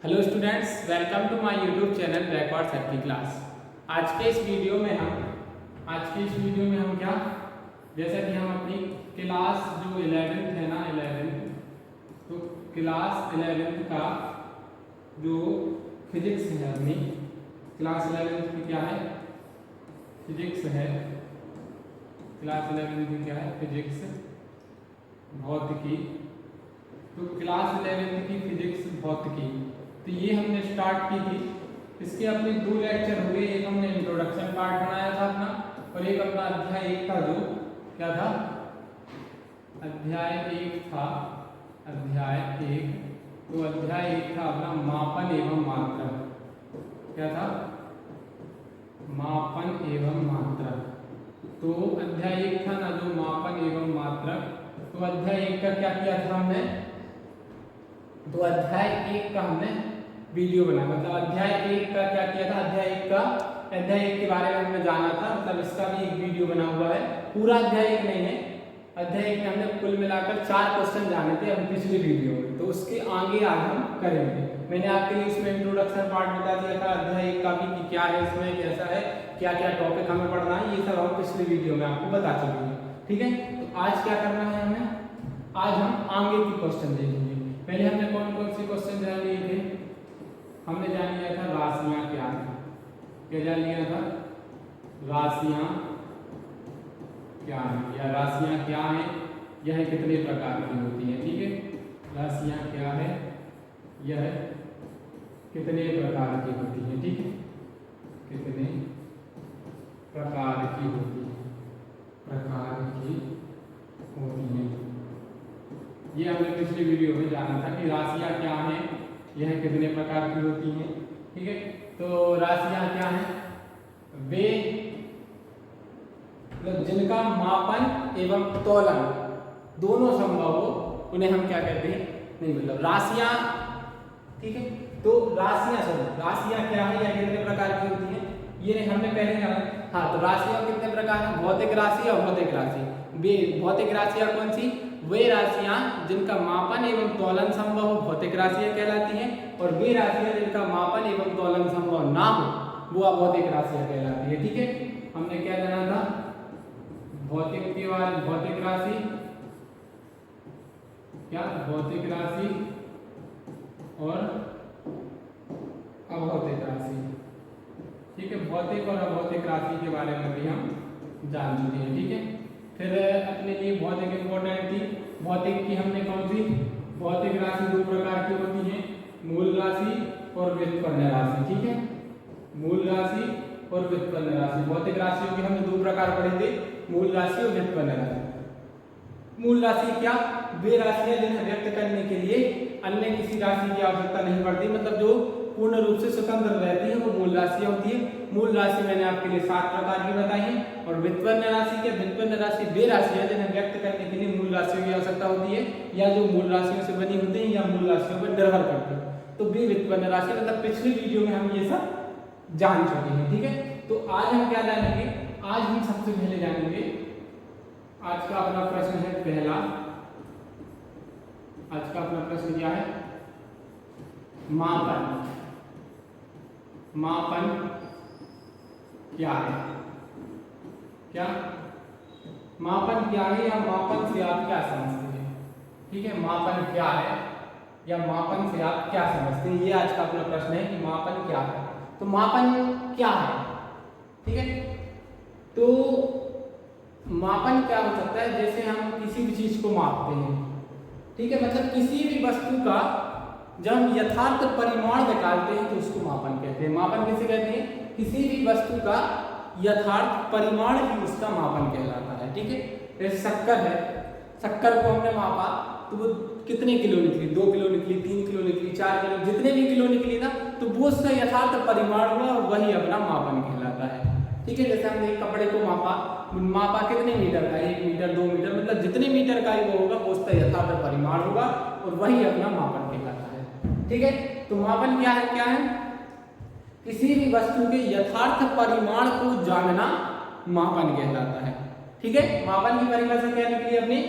Hello students, welcome to my YouTube channel backward circle class. आज के इस video में हम क्या, जैसा कि हम अपनी क्लास जो 11th है ना 11th, तो क्लास 11th का जो फिजिक्स है, अपनी क्लास 11th की क्या है, फिजिक्स है। क्लास 11th की क्या है, फिजिक्स भौतिकी। तो क्लास 11th की फिजिक्स भौतिकी, तो ये हमने स्टार्ट की थी। इसके अपने दो लेक्चर हुए, एक हमने इंट्रोडक्शन पार्ट बनाया था अपना, और एक अपना अध्याय 1 था, जो क्या था, अध्याय 1 था, अध्याय 1। तो अध्याय 1 था अपना मापन एवं मात्रक। क्या था, मापन एवं मात्रक। तो अध्याय 1 था ना, जो मापन एवं मात्रक। तो अध्याय 1 का क्या किया था हमने, तो अध्याय 1 का हमने वीडियो बनाया, मतलब अध्याय 1 का क्या किया था, अध्याय 1 के बारे में हमने जाना था, मतलब इसका भी एक वीडियो बना हुआ है। पूरा अध्याय 1 नहीं है, अध्याय 1 में हमने कुल मिलाकर 4 क्वेश्चन जाने थे हम पिछले वीडियो में, तो उसके आगे आज हम करेंगे। मैंने आपके लिए इसमें इंट्रोडक्शन पार्ट बता दिया था अध्याय 1 का भी, कि क्या है इसमें, कैसा है, क्या क्या टॉपिक हमें पढ़ना है, ये सब हम पिछले वीडियो में आपको बता चुके हैं। ठीक है, तो आज क्या करना है हमें, आज हम आगे की क्वेश्चन देखेंगे। पहले हमने कौन कौन से क्वेश्चन जान लिए थे, हमने जान लिया था राशियां क्या है, क्या जान लिया था, राशियां क्या है, या राशियां क्या है, यह कितने प्रकार की होती है। ठीक है, राशियां क्या है, यह कितने प्रकार की होती है। ठीक है, कितने प्रकार की होती है, प्रकार की होती है, ये हमने पिछले वीडियो में जाना था कि राशियां क्या हैं, यह कितने प्रकार की होती हैं। ठीक है, तो राशियां क्या हैं, वे मतलब जिनका मापन एवं तोलन दोनों संभव हो, उन्हें हम क्या कहते हैं, नहीं मतलब राशियां। ठीक है, तो राशियां क्या है, यह कितने प्रकार की होती हैं, ये हमने पहले जाना। हाँ, तो राशियां कितने प्रकार हैं, भौतिक राशि और भौतिक राशि। वे भौतिक राशियां कौन सी, वे राशियां जिनका मापन एवं तोलन संभव हो, भौतिक राशियां कहलाती हैं, और वे राशियां जिनका मापन एवं तोलन संभव ना हो, वो अभौतिक राशियां कहलाती है। ठीक है, हमने क्या जाना था, भौतिक के बाद भौतिक राशि, क्या भौतिक राशि और अभौतिक राशि। ठीक है, भौतिक और अभौतिक राशि के बारे में भी हम जान चुके हैं। ठीक है, फिर अपने लिए भौतिक इंपॉर्टेंट थी। भौतिक की हमने कौन सी, भौतिक राशि दो प्रकार की होती है, मूल राशि और व्युत्पन्न राशि। ठीक है, मूल राशि और व्युत्पन्न राशि। भौतिक राशियों के हमने दो प्रकार पढ़े थे, मूल राशि और व्युत्पन्न राशि। मूल राशि क्या, वे राशियां जिन्हें व्यक्त करने के लिए अन्य किसी राशि की आवश्यकता नहीं पड़ती, मतलब जो पूर्ण रूप से स्वतंत्र रहती है, वो मूल राशियां होती है। मूल राशि मैंने आपके लिए 7 प्रकार की बताई है। और व्युत्पन्न राशि क्या, व्युत्पन्न राशि वे राशियां जिन्हें व्यक्त करने के लिए मूल राशियों की आवश्यकता होती है, या जो मूल राशियों से बनी होती है, या मूल राशियों पर निर्भर करती है, तो वे व्युत्पन्न राशि, मतलब पिछली वीडियो में हम ये सब जान चुके हैं। ठीक है, तो आज हम क्या जानेंगे, आज हम सबसे पहले जानेंगे, आज का अपना प्रश्न है पहला, आज का अपना प्रश्न क्या है, मापन। मापन क्या है, क्या मापन क्या है, या मापन से आप क्या समझते हैं। ठीक है, मापन क्या है, या मापन से आप क्या समझते हैं, ये आज का अपना प्रश्न है कि मापन क्या है। तो मापन क्या है, ठीक है, तो मापन क्या हो सकता है, जैसे हम किसी भी चीज को मापते हैं। ठीक है, मतलब किसी भी वस्तु का जब हम यथार्थ परिमाण निकालते हैं तो उसको मापन कहते हैं। मापन किसे कहते हैं, किसी भी वस्तु का यथार्थ परिमाण ही उसका मापन कहलाता है। ठीक है, जैसे शक्कर है, शक्कर को हमने मापा तो वो कितने किलो निकली, 2 किलो निकली, 3 किलो निकली, 4 किलो, जितने भी किलो निकली ना, तो वो उसका यथार्थ परिमाण हुआ और वही अपना मापन कहलाता है। ठीक है, जैसे हमने एक कपड़े को मापा कितने मीटर का, 1 मीटर, 2 मीटर, मतलब जितने मीटर का ही वो होगा, वो उसका यथार्थ परिमाण होगा और वही अपना मापन कहलाता है। ठीक है, तो मापन क्या है, किसी भी वस्तु के यथार्थ परिमाण को जानना मापन कहलाता है। ठीक है, मापन की परिभाषा क्या निकली अपनी,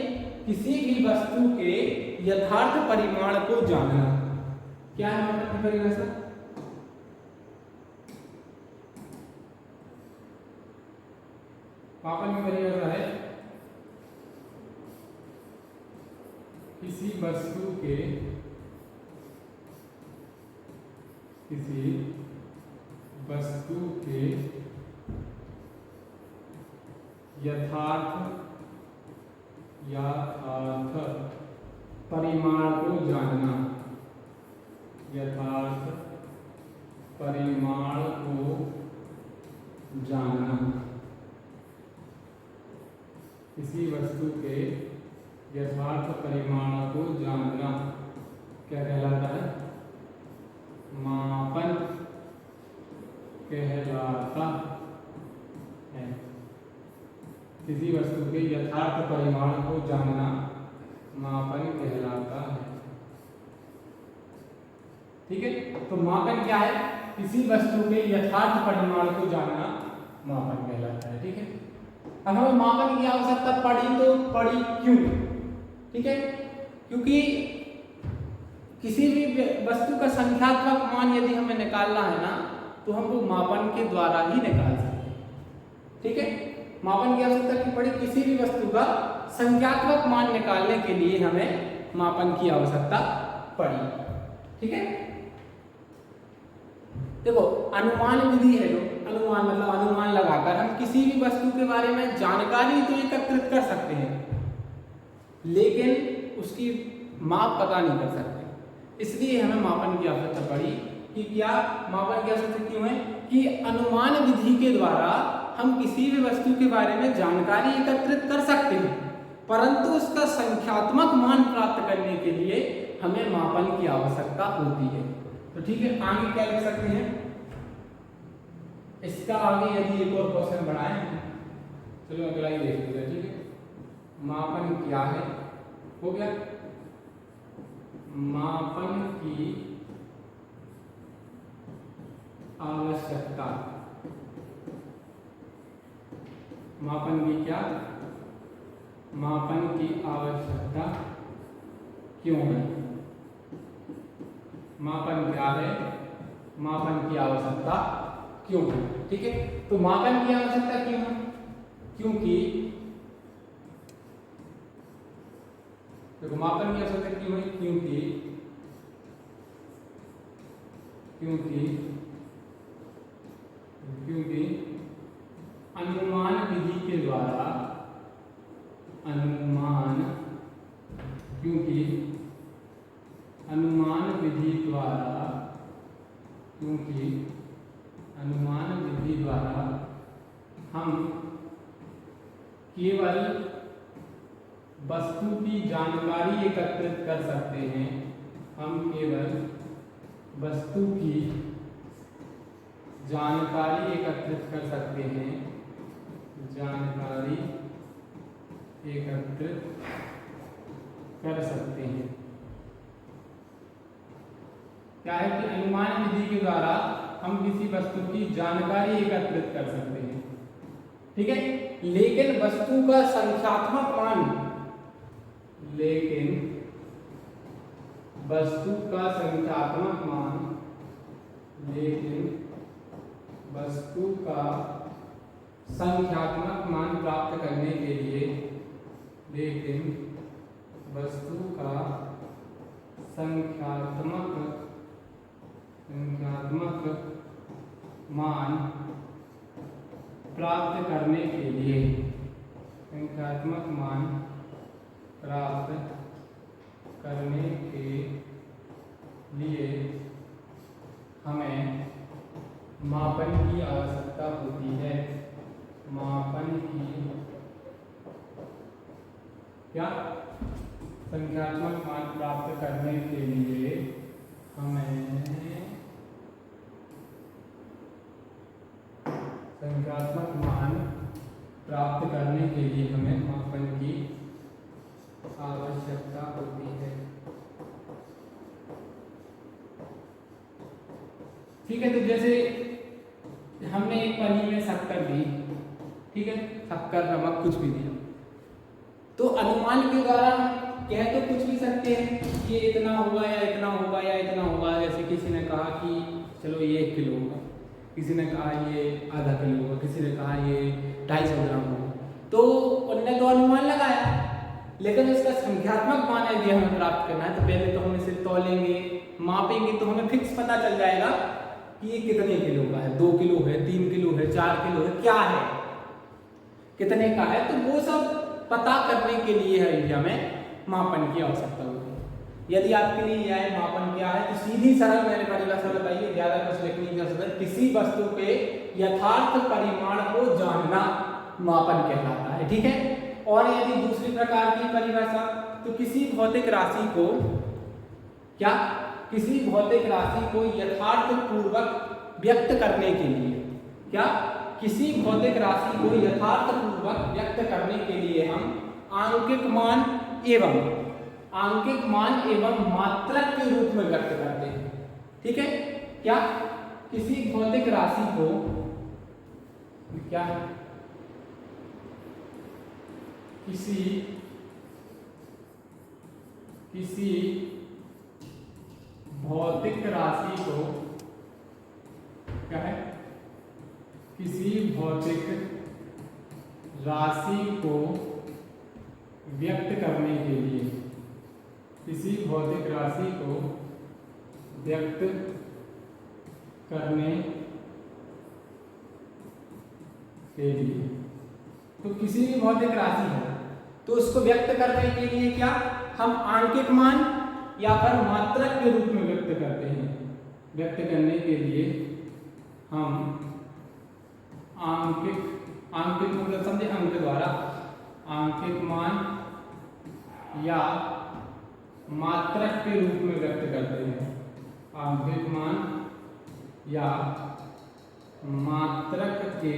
किसी भी वस्तु के यथार्थ परिमाण को जानना। क्या है मापन की परिभाषा? मापन की परिभाषा है किसी वस्तु के यथार्थ परिमाण को जानना, यथार्थ परिमाण को जानना। किसी वस्तु के यथार्थ परिमाण को जानना क्या कहलाता है? मापन कहलाता है। किसी वस्तु के यथार्थ परिमाण को जानना मापन कहलाता है। ठीक है, तो मापन क्या है? किसी वस्तु के यथार्थ परिमाण को जानना मापन कहलाता है। ठीक है, अब हमें मापन की आवश्यकता पड़ी तो पड़ी क्यों? ठीक है, क्योंकि किसी भी वस्तु का संख्यात्मक मान यदि हमें निकालना है ना, तो हम वो मापन के द्वारा ही निकाल सकते हैं। ठीक है, मापन की आवश्यकता क्यों पड़ी? किसी भी वस्तु का संख्यात्मक मान निकालने के लिए हमें मापन की आवश्यकता पड़ी। ठीक है, देखो अनुमान विधि है जो अनुमान मतलब अनुमान लगाकर हम किसी भी वस्तु के बारे में जानकारी तो एकत्रित कर सकते हैं, लेकिन उसकी माप पता नहीं कर सकते। इसलिए हमें मापन की आवश्यकता पड़ी कि क्या मापन की आवश्यकता क्यों है? कि अनुमान विधि के द्वारा हम किसी भी वस्तु के बारे में जानकारी एकत्रित कर सकते हैं, परंतु उसका संख्यात्मक मान प्राप्त करने के लिए हमें मापन की आवश्यकता होती है। तो ठीक है, आगे क्या लिख सकते हैं? इसका आगे यदि एक और क्वेश्चन बनाए, चलो अगला ही देख लीजिए। ठीक है, मापन क्या है? हो गया। मापन की आवश्यकता, मापन की क्या? मापन की आवश्यकता क्यों है? मापन क्या है? मापन की आवश्यकता क्यों है? ठीक है, तो मापन की आवश्यकता क्यों है? क्योंकि देखो मापन की आवश्यकता क्यों है? क्योंकि अनुमान विधि के द्वारा अनुमान विधि द्वारा हम केवल वस्तु की जानकारी एकत्रित कर सकते हैं। हम केवल वस्तु की जानकारी एकत्रित कर सकते हैं, जानकारी एकत्रित कर सकते हैं। क्या है कि अनुमान विधि के द्वारा हम किसी वस्तु की जानकारी एकत्रित कर सकते हैं। ठीक है, लेकिन वस्तु का संख्यात्मक मान, लेकिन वस्तु का संख्यात्मक मान प्राप्त करने के लिए, वस्तु का संख्यात्मक मान प्राप्त करने के लिए, हमें मापन की आवश्यकता होती है। मापन की क्या? संख्यात्मक मान प्राप्त करने के लिए हमें मापन की आवश्यकता होती है। ठीक है, तो जैसे हमने एक पनी में शक्कर दी, ठीक है, शक्कर नमक कुछ भी दिया, तो अनुमान के द्वारा कह तो कुछ भी सकते हैं, ये इतना होगा या इतना होगा या इतना होगा। जैसे किसी ने कहा कि चलो ये 1 किलो होगा, किसी ने कहा ये आधा किलो होगा, किसी ने कहा ये 250 ग्राम होगा, तो उनने तो अनुमान लगाया। लेकिन इसका संख्यात्मक मान यदि हमें प्राप्त करना है तो पहले तो हम इसे तौलेंगे, मापेंगे, तो हमें फिक्स पता चल जाएगा कि ये कितने किलो का है, 2 किलो है, 3 किलो है, 4 किलो है, क्या है, कितने का है। तो वो सब पता करने के लिए है हमें मापन की आवश्यकता होती है। यदि आपके लिए यह मापन क्या है तो सीधी सरल मैंने परिभाषा बताई है, ज्यादा कुछ लिखने की जरूरत है। किसी वस्तु के यथार्थ परिमाण को जानना मापन कहलाता है, ठीक है। और यदि दूसरी प्रकार की परिभाषा, तो किसी भौतिक राशि को क्या, किसी भौतिक राशि को यथार्थ पूर्वक व्यक्त करने के लिए, क्या, किसी भौतिक राशि को यथार्थ पूर्वक व्यक्त करने के लिए हम आंकिक मान एवं मात्रक के रूप में व्यक्त करते हैं, ठीक है। क्या, किसी भौतिक राशि को क्या, किसी भौतिक राशि को क्या है, किसी भौतिक राशि को व्यक्त करने के लिए, किसी भौतिक राशि को व्यक्त करने के लिए, तो किसी भी भौतिक राशि है तो उसको व्यक्त करने के लिए क्या हम आंकिक मान या फिर मात्रक के रूप में व्यक्त करते हैं। व्यक्त करने के लिए हम आंकिक मतलब समझे अंक द्वारा, आंकिक मान या मात्रक के रूप में व्यक्त करते हैं। आंकिक मान या मात्रक के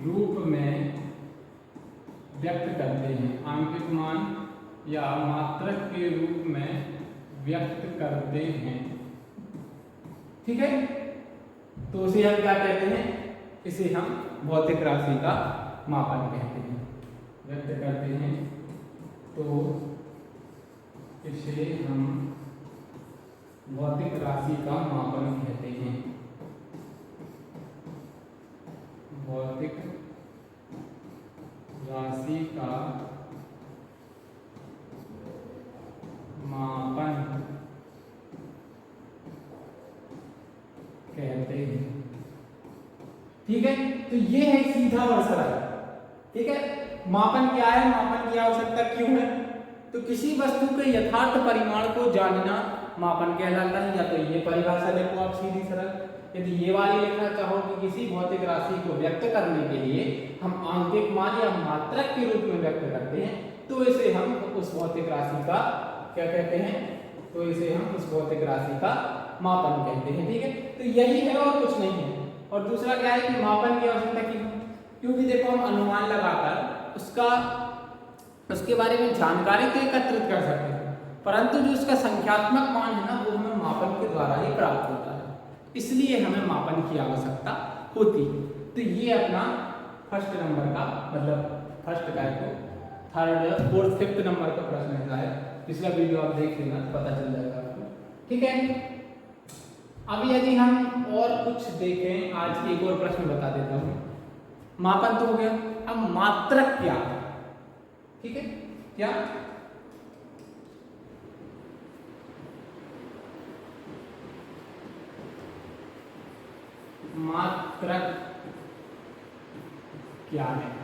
रूप में व्यक्त करते हैं। आंकिक मान या मात्रक के रूप में व्यक्त करते हैं, ठीक है। तो उसे हम क्या कहते हैं, इसे हम भौतिक राशि का मापन कहते हैं, व्यक्त करते हैं, तो इसे हम भौतिक राशि का मापन कहते हैं। भौतिक राशि का मापन कहते हैं, ठीक है। तो ये है सीधा और सरल, ठीक है। मापन क्या है, मापन की आवश्यकता क्यों है, तो किसी वस्तु के यथार्थ परिमाण को जानना मापन कहलाता है। या तो ये परिभाषा देखो आप सीधी सरल, यदि ये वाली लिखना चाहो कि किसी भौतिक राशि को व्यक्त करने के लिए हम आंकिक मान या मात्रक के रूप में व्यक्त करते हैं, तो इसे हम उस भौतिक राशि का क्या कहते हैं, तो इसे हम उस भौतिक राशि का मापन कहते हैं, ठीक है। तो यही है और कुछ नहीं है। और दूसरा क्या है कि मापन की आवश्यकता क्यों, क्योंकि देखो हम अनुमान लगाकर उसके बारे में जानकारी तो एकत्रित कर सकते हैं, परंतु जो उसका संख्यात्मक मान है ना वो हमें मापन के द्वारा ही प्राप्त होता है, इसलिए हमें मापन की आवश्यकता होती है। तो ये अपना फर्स्ट नंबर का मतलब फर्स्ट का है, थर्ड फोर्थ फिफ्थ नंबर का प्रश्न है। पिछला वीडियो आप देख लेना तो पता चल जाएगा आपको, ठीक है। अब यदि हम और कुछ देखें, आज एक और प्रश्न बता देता हूं। मापन तो हो गया, अब मात्रक क्या है, ठीक है। क्या, मात्रक क्या है,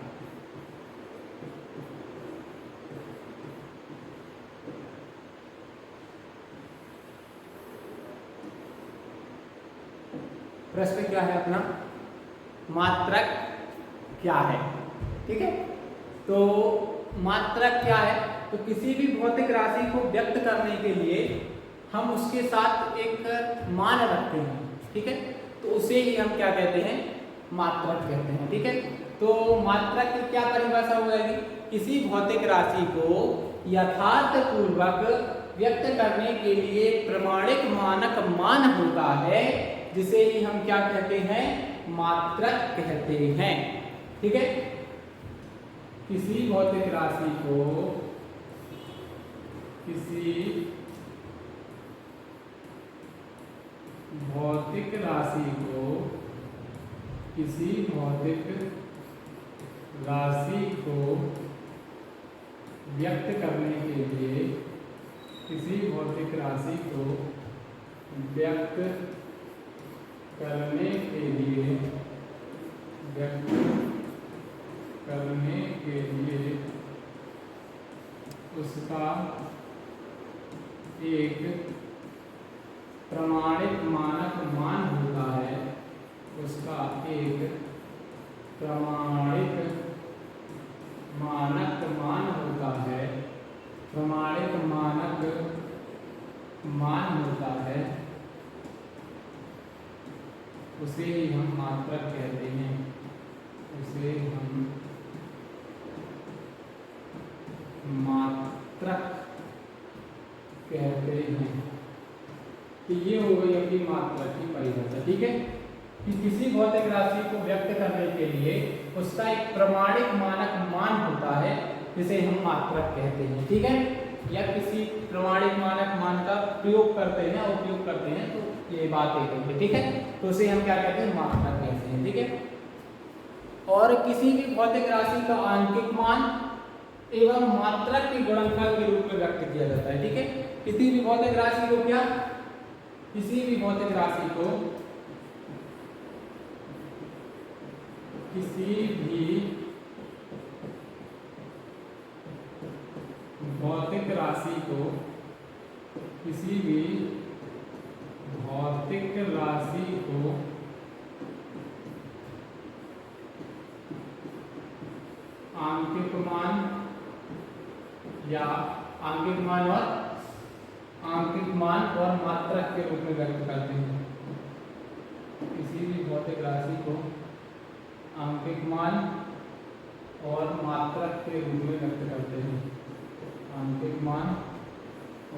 प्रश्न क्या है अपना, मात्रक क्या है, ठीक है। तो मात्रक क्या है, तो किसी भी भौतिक राशि को व्यक्त करने के लिए हम उसके साथ एक मान रखते हैं, ठीक है। तो उसे ही हम क्या कहते हैं, मात्रक कहते हैं, ठीक है। तो मात्रक की क्या परिभाषा हो जाएगी, किसी भौतिक राशि को यथार्थ पूर्वक व्यक्त करने के लिए प्रमाणिक मानक मान होता है, जिसे ही हम क्या कहते हैं, मात्रक कहते हैं, ठीक है। किसी भौतिक राशि को किसी भौतिक राशि को व्यक्त करने के लिए किसी भौतिक राशि को व्यक्त करने के लिए उसका एक प्रमाणित मानक मान होता है। उसका एक प्रमाणित मानक मान होता है। प्रमाणित मानक मान होता है, उसे ही हम मात्रक कहते हैं। उसे हम मात्रक कहते हैं। तो ये हो गई अपनी मात्रक की परिभाषा। ठीक है, कि किसी भौतिक राशि को व्यक्त करने के लिए उसका एक प्रमाणित मानक मान होता है, जिसे हम मात्रक कहते हैं। ठीक है, या किसी प्रमाणित मानक मान का उपयोग करते हैं, तो ये बात एक है। ठीक है, तो उसे हम क्या कहते हैं, मात्रक कहते हैं। ठीक है, और किसी भी भौतिक राशि का आंकिक मान एवं मात्रक के गुणनफल के रूप में व्यक्त किया जाता है। ठीक है, किसी भी भौतिक राशि को किसी भी भौतिक राशि को किसी भी भौतिक राशि को आंकिक मान और मात्रक के रूप में व्यक्त करते हैं। किसी भी भौतिक राशि को आंकिक मान और मात्रक के रूप में व्यक्त करते हैं। आंकिक मान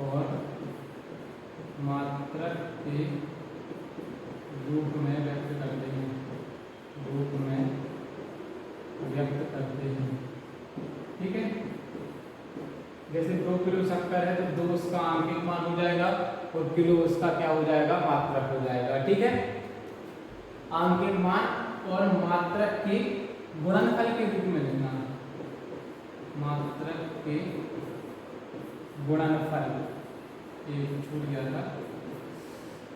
और मात्रक के रूप में व्यक्त करते हैं। ठीक है, जैसे 2 किलो शक्कर है तो 2 उसका आंकिक मान हो जाएगा और किलो उसका क्या हो जाएगा, मात्रक हो जाएगा। ठीक है, आंकिक मान और मात्रक के गुणनफल के रूप में लिखना। मात्रक के गुणनफल, ये छूट गया था,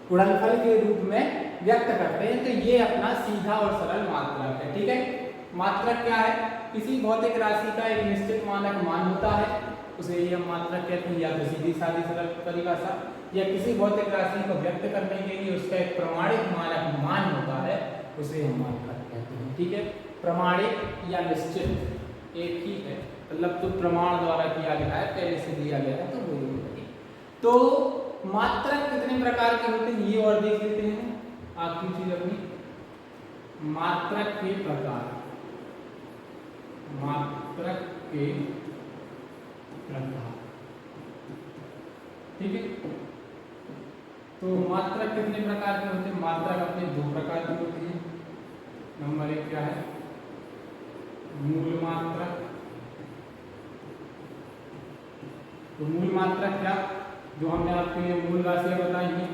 गुणनफल के रूप में व्यक्त करते हैं। तो ये अपना सीधा और सरल मात्रक है। ठीक है, मात्रक क्या है, किसी भौतिक राशि का एक निश्चित मानक मान होता है, उसे ही हम मात्रक कहते हैं। या तो सीधी सादी सरल परिभाषा, या किसी भौतिक राशि को व्यक्त करने के लिए उसका एक प्रमाणित मानक मान होता है, उसे हम मात्रक कहते हैं। ठीक है, प्रमाणित या निश्चित एक ही है, मतलब तो प्रमाण द्वारा किया गया है, पहले से दिया गया है, तो वही होगी। तो मात्रक कितने प्रकार के होते हैं ये और देख लेते हैं। आखिरी चीज अपनी मात्रक के प्रकार। ठीक है, तो मात्रक कितने प्रकार के होते हैं, मात्रक अपने 2 प्रकार की होती है। नंबर 1 क्या है, मूल मात्रक। तो मूल मात्रक क्या, जो हमने आपके लिए मूल राशियां बताई हैं,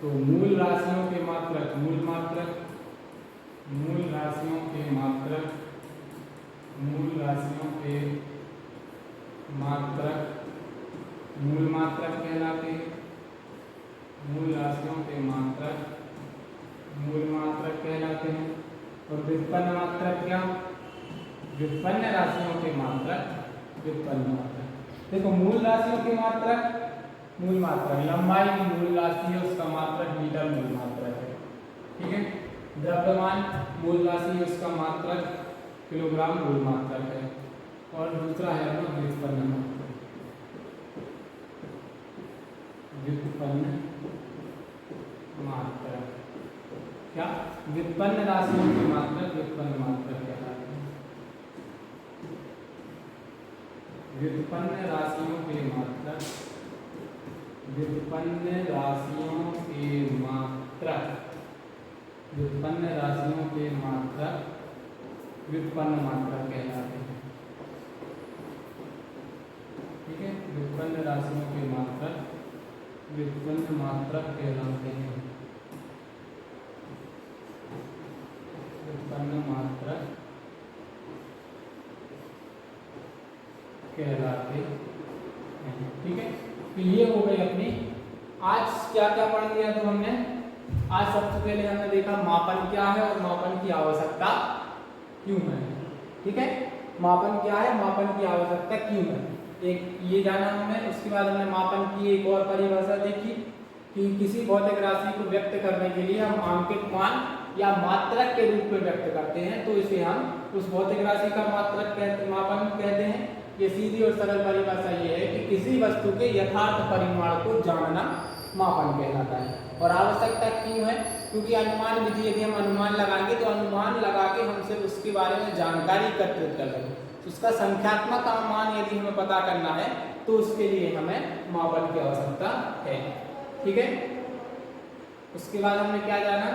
तो मूल राशियों के मात्रक, मूल राशियों के मात्रक मूल मात्रक कहलाते हैं। मूल राशियों के मात्रक मूल मात्रक कहलाते हैं। और व्युत्पन्न मात्रक क्या, व्युत्पन्न राशियों के मात्रक व्युत्पन्न मात्रक। देखो, मूल राशियों के मात्रक, मूल मात्रक लंबाई की मूल राशि है, उसका मात्रक मीटर मूल मात्रक है। ठीक है, द्रव्यमान मूल राशि है, उसका मात्रक किलोग्राम मूल मात्रक है। और दूसरा है अपना व्युत्पन्न मात्रक। व्युत्पन्न मात्रक क्या, व्युत्पन्न राशियों की मात्रक व्युत्पन्न मात्रक कहलाते हैं। व्युत्पन्न राशियों के मात्रक व्युत्पन्न राशियों के मात्रक व्युत्पन्न मात्रक कहलाते हैं। ठीक है, व्युत्पन्न राशि राशियों के मात्रक व्युत्पन्न मात्रक कहलाते हैं। व्युत्पन्न मात्रक कहलाते हैं। ठीक है, तो ये हो गई अपनी आज क्या क्या पढ़ लिया तो हमने। आज सबसे पहले हमने देखा मापन क्या है और मापन की आवश्यकता क्यों है। ठीक है, मापन क्या है, मापन की आवश्यकता क्यों है, एक ये जाना हमने। उसके बाद हमने मापन की एक और परिभाषा देखी कि किसी भौतिक राशि को व्यक्त करने के लिए हम आंकिक मान या मात्रक के रूप में व्यक्त करते हैं, तो इसे हम उस भौतिक राशि का मात्रक मापन कहते हैं। ये सीधी और सरल परिभाषा ये है कि किसी वस्तु के यथार्थ परिमाण को जानना मापन कहलाता है। और आवश्यकता क्यों है, क्योंकि अनुमान विधि यदि हम अनुमान लगाएंगे तो अनुमान लगा के हमसे उसके बारे में जानकारी एकत्रित कर लेंगे। तो उसका संख्यात्मक मान यदि हमें पता करना है तो उसके लिए हमें मापन की आवश्यकता है। ठीक है, उसके बाद हमने क्या जाना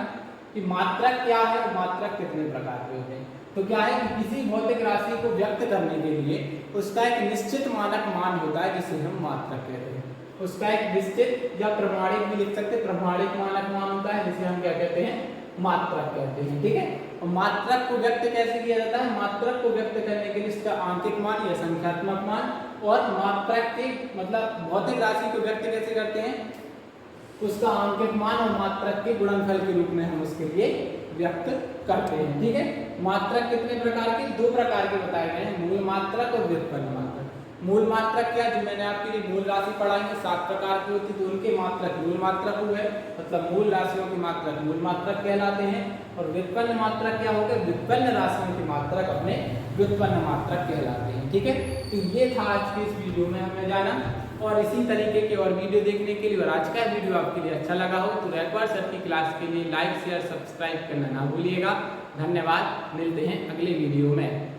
कि मात्रक क्या है और मात्रक कितने प्रकार के होते हैं। तो क्या है कि किसी भौतिक राशि को व्यक्त करने के लिए उसका एक निश्चित मानक मान होता है जिसे हम मात्रक कहते हैं। उसका एक निश्चित या प्रमाणिक भी लिख सकते हैं, प्रमाणिक मानक मान होता है जिसे हम क्या कहते हैं, मात्रक कहते हैं। ठीक है, और मात्रक को व्यक्त कैसे किया जाता है, मात्रक को व्यक्त करने के लिए उसका आंकिक मान या संख्यात्मक मान, और मात्रक के मतलब भौतिक राशि को व्यक्त कैसे करते हैं, उसका आंकिक मान और मात्रक के गुणनफल के रूप में हम उसके लिए व्यक्त करते हैं। ठीक है, मात्रक कितने प्रकार के, दो प्रकार के बताए गए हैं, मूल मात्रक और व्युत्पन्न मात्रक। मूल मात्रक क्या, जो मैंने आपके लिए मूल राशि पढ़ाई है 7 प्रकार की होती है, तो उनके मात्रक मूल मात्रक हुए, मतलब मूल राशियों के मात्रक मूल मात्रक कहलाते हैं। और व्युत्पन्न मात्रक क्या हो गए, व्युत्पन्न राशियों के मात्रक अपने व्युत्पन्न मात्रक कहलाते हैं। ठीक है, तो ये था आज की इस वीडियो में हमने जाना। और इसी तरीके के और वीडियो देखने के लिए और आज का वीडियो आपके लिए अच्छा लगा हो तो रैपर सर की क्लास के लिए लाइक शेयर सब्सक्राइब करना ना भूलिएगा। धन्यवाद, मिलते हैं अगले वीडियो में।